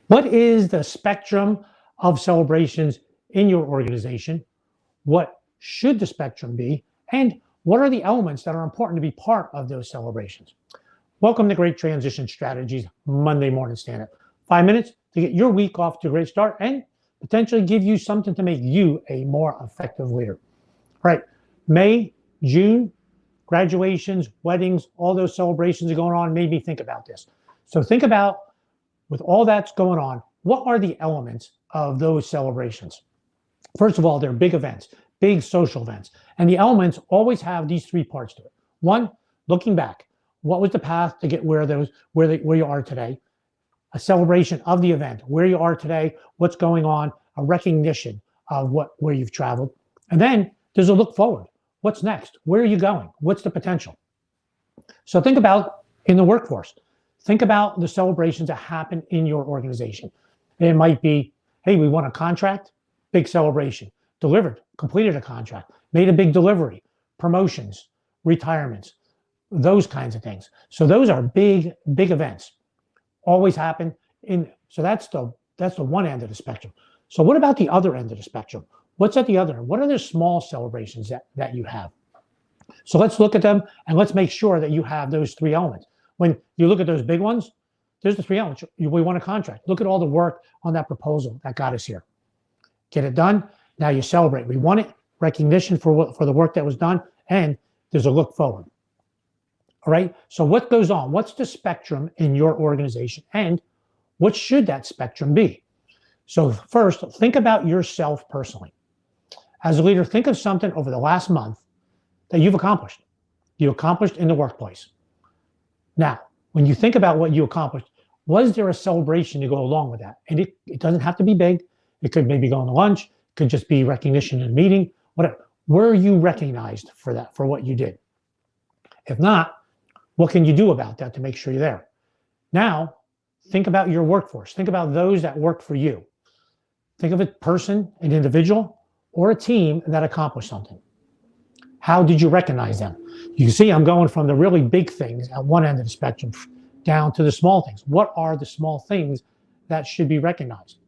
What is the spectrum of celebrations in your organization? What should the spectrum be? And what are the elements that are important to be part of those celebrations? Welcome to Great Transition Strategies Monday Morning Stand-Up. 5 minutes to get your week off to a great start and potentially give you something to make you a more effective leader. All right, May, June, graduations, weddings, all those celebrations are going on made me think about this. So think about, with all that's going on, what are the elements of those celebrations? First of all, they're big events, big social events. And the elements always have these three parts to it. One, looking back. What was the path to get where you are today? A celebration of the event, where you are today, what's going on, a recognition of where you've traveled. And then there's a look forward. What's next? Where are you going? What's the potential? So think about in the workforce. Think about the celebrations that happen in your organization. It might be, hey, we won a contract, big celebration. Delivered, completed a contract, made a big delivery, promotions, retirements, those kinds of things. So those are big events. Always happen so that's the one end of the spectrum. So what about the other end of the spectrum? What's at the other end? What are the small celebrations that you have? So let's look at them and let's make sure that you have those three elements. When you look at those big ones, there's the three elements. We won a contract. Look at all the work on that proposal that got us here. Get it done. Now you celebrate. We won it. Recognition for the work that was done, and there's a look forward. All right. So what goes on? What's the spectrum in your organization, and what should that spectrum be? So first, think about yourself personally. As a leader, think of something over the last month that you've accomplished. You accomplished in the workplace. Now, when you think about what you accomplished, was there a celebration to go along with that? And it doesn't have to be big. It could maybe go on to lunch. It could just be recognition in a meeting, whatever. Were you recognized for that, for what you did? If not, what can you do about that to make sure you're there? Now, think about your workforce. Think about those that work for you. Think of a person, an individual, or a team that accomplished something. How did you recognize them? You can see I'm going from the really big things at one end of the spectrum down to the small things. What are the small things that should be recognized?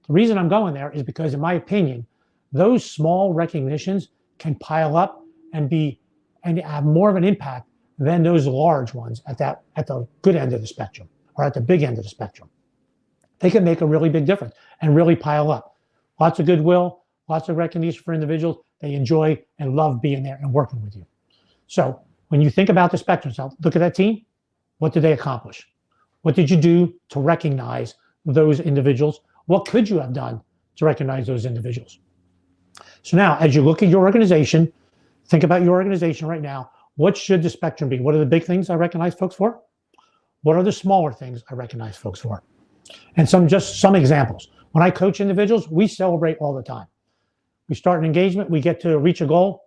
The reason I'm going there is because, in my opinion, those small recognitions can pile up and have more of an impact than those large ones at the good end of the spectrum or at the big end of the spectrum. They can make a really big difference and really pile up. Lots of goodwill, lots of recognition for individuals. They enjoy and love being there and working with you. So when you think about the spectrum, so look at that team. What did they accomplish? What did you do to recognize those individuals? What could you have done to recognize those individuals? So now, as you look at your organization, think about your organization right now. What should the spectrum be? What are the big things I recognize folks for? What are the smaller things I recognize folks for? And just some examples. When I coach individuals, we celebrate all the time. We start an engagement, we get to reach a goal.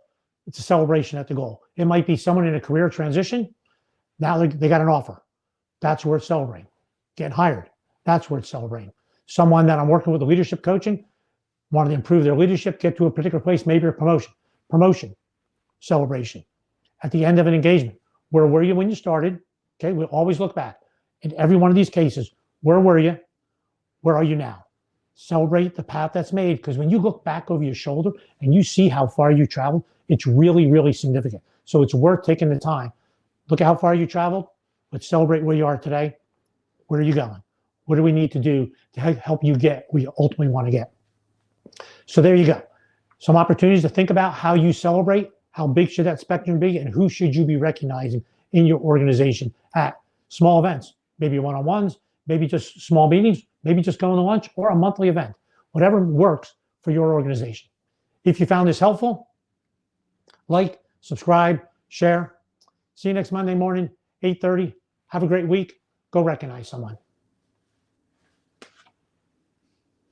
It's a celebration at the goal. It might be someone in a career transition. Now they got an offer. That's where it's celebrating. Getting hired. That's where it's celebrating. Someone that I'm working with, the leadership coaching, wanted to improve their leadership, get to a particular place, maybe a promotion, celebration. At the end of an engagement, where were you when you started? Okay, we'll always look back. In every one of these cases, where were you? Where are you now? Celebrate the path that's made, because when you look back over your shoulder and you see how far you traveled, it's really, really significant. So it's worth taking the time. Look at how far you traveled. Let's celebrate where you are today. Where are you going? What do we need to do to help you get where you ultimately want to get? So there you go. Some opportunities to think about how you celebrate. How big should that spectrum be, and who should you be recognizing in your organization at small events, maybe one-on-ones, maybe just small meetings, maybe just going to lunch, or a monthly event, whatever works for your organization. If you found this helpful, like, subscribe, share. See you next Monday morning, 8:30. Have a great week. Go recognize someone.